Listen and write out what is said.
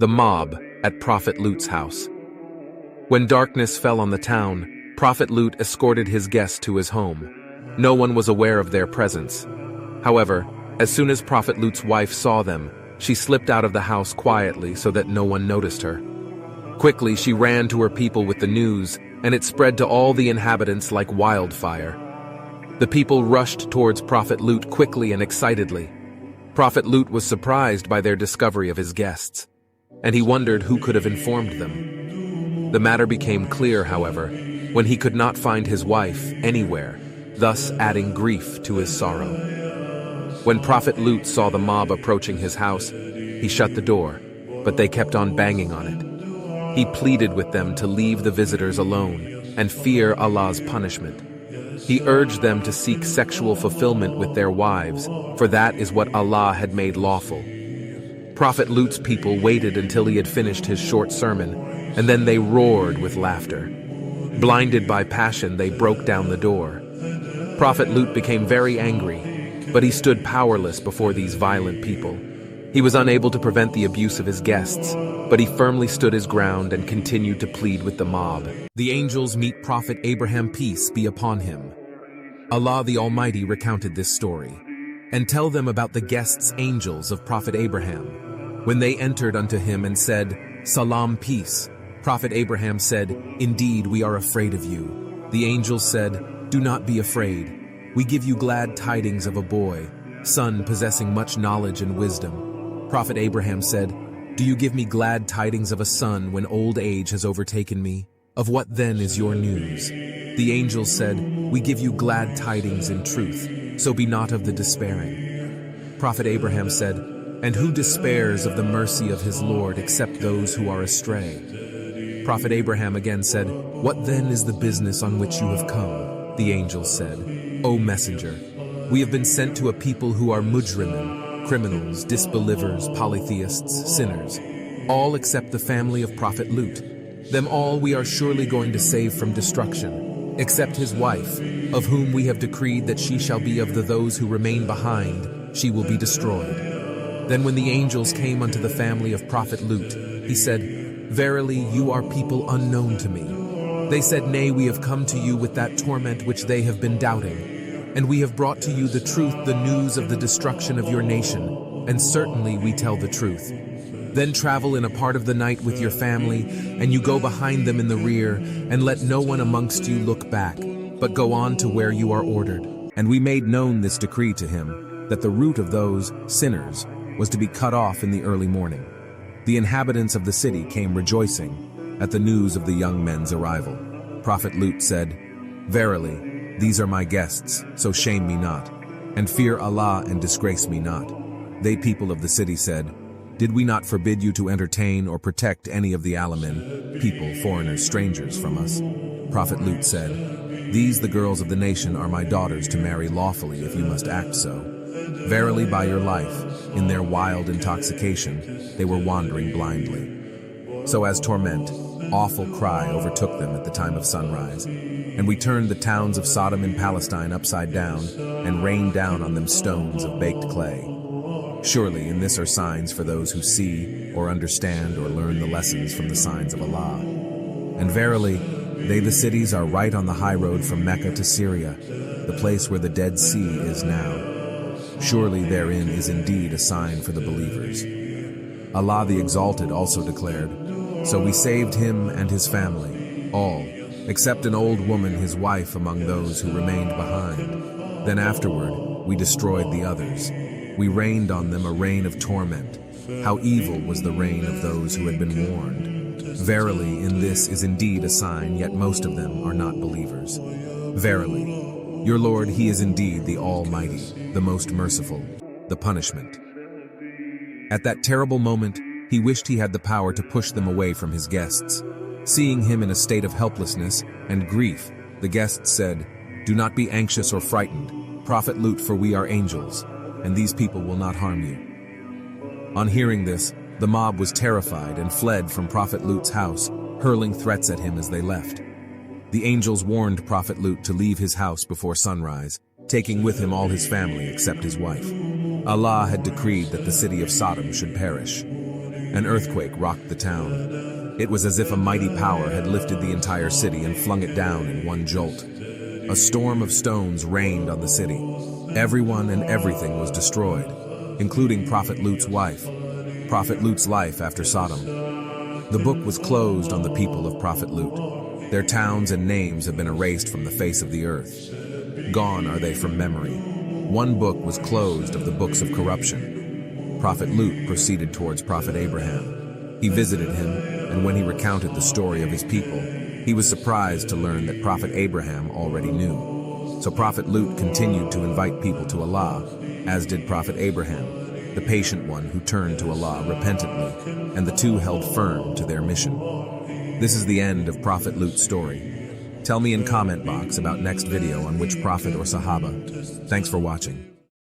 The mob at Prophet Lut's house. When darkness fell on the town, Prophet Lut escorted his guests to his home. No one was aware of their presence. However, as soon as Prophet Lut's wife saw them, she slipped out of the house quietly so that no one noticed her. Quickly, she ran to her people with the news, and it spread to all the inhabitants like wildfire. The people rushed towards Prophet Lut quickly and excitedly. Prophet Lut was surprised by their discovery of his guests, and he wondered who could have informed them. The matter became clear, however, when he could not find his wife anywhere, thus adding grief to his sorrow. When Prophet Lut saw the mob approaching his house, he shut the door, but they kept on banging on it. He pleaded with them to leave the visitors alone and fear Allah's punishment. He urged them to seek sexual fulfillment with their wives, for that is what Allah had made lawful. Prophet Lut's people waited until he had finished his short sermon, and then they roared with laughter. Blinded by passion, they broke down the door. Prophet Lut became very angry, but he stood powerless before these violent people. He was unable to prevent the abuse of his guests, but he firmly stood his ground and continued to plead with the mob. The angels meet Prophet Abraham, peace be upon him. Allah the Almighty recounted this story, and tell them about the guests angels of Prophet Abraham. When they entered unto him and said, Salam, peace, Prophet Abraham said, Indeed, we are afraid of you. The angels said, Do not be afraid. We give you glad tidings of a boy, son possessing much knowledge and wisdom. Prophet Abraham said, Do you give me glad tidings of a son when old age has overtaken me? Of what then is your news? The angels said, We give you glad tidings in truth, so be not of the despairing. Prophet Abraham said, And who despairs of the mercy of his Lord except those who are astray? Prophet Abraham again said, What then is the business on which you have come? The angels said, O messenger, we have been sent to a people who are mujrimin, criminals, disbelievers, polytheists, sinners, all except the family of Prophet Lut. Them all we are surely going to save from destruction, except his wife, of whom we have decreed that she shall be of those who remain behind, she will be destroyed. Then when the angels came unto the family of Prophet Lut, he said, Verily you are people unknown to me. They said, Nay, we have come to you with that torment which they have been doubting. And we have brought to you the truth, the news of the destruction of your nation, and certainly we tell the truth. Then travel in a part of the night with your family, and you go behind them in the rear, and let no one amongst you look back, but go on to where you are ordered. And we made known this decree to him, that the root of those sinners was to be cut off in the early morning. The inhabitants of the city came rejoicing at the news of the young men's arrival. Prophet Lut said, Verily, these are my guests, so shame me not, and fear Allah and disgrace me not. They people of the city said, Did we not forbid you to entertain or protect any of the alamin, people, foreigners, strangers from us? Prophet Lut said, These the girls of the nation are my daughters to marry lawfully if you must act so. Verily by your life, in their wild intoxication, they were wandering blindly. So as torment, awful cry overtook them at the time of sunrise, and we turned the towns of Sodom and Palestine upside down and rained down on them stones of baked clay. Surely in this are signs for those who see or understand or learn the lessons from the signs of Allah. And verily, they the cities are right on the high road from Mecca to Syria, the place where the Dead Sea is now. Surely therein is indeed a sign for the believers. Allah the Exalted also declared, So we saved him and his family, all, except an old woman his wife among those who remained behind. Then afterward we destroyed the others. We rained on them a rain of torment. How evil was the rain of those who had been warned. Verily in this is indeed a sign, yet most of them are not believers. Verily, your Lord, he is indeed the Almighty, the most merciful, the punishment. At that terrible moment, he wished he had the power to push them away from his guests. Seeing him in a state of helplessness and grief, the guests said, Do not be anxious or frightened, Prophet Lut, for we are angels, and these people will not harm you. On hearing this, the mob was terrified and fled from Prophet Lut's house, hurling threats at him as they left. The angels warned Prophet Lut to leave his house before sunrise, taking with him all his family except his wife. Allah had decreed that the city of Sodom should perish. An earthquake rocked the town. It was as if a mighty power had lifted the entire city and flung it down in one jolt. A storm of stones rained on the city. Everyone and everything was destroyed, including Prophet Lut's wife. Prophet Lut's life after Sodom. The book was closed on the people of Prophet Lut. Their towns and names have been erased from the face of the earth. Gone are they from memory. One book was closed of the books of corruption. Prophet Lut proceeded towards Prophet Abraham. He visited him, and when he recounted the story of his people, he was surprised to learn that Prophet Abraham already knew. So Prophet Lut continued to invite people to Allah, as did Prophet Abraham, the patient one who turned to Allah repentantly, and the two held firm to their mission. This is the end of Prophet Lut's story. Tell me in comment box about next video on which prophet or Sahaba. Thanks for watching.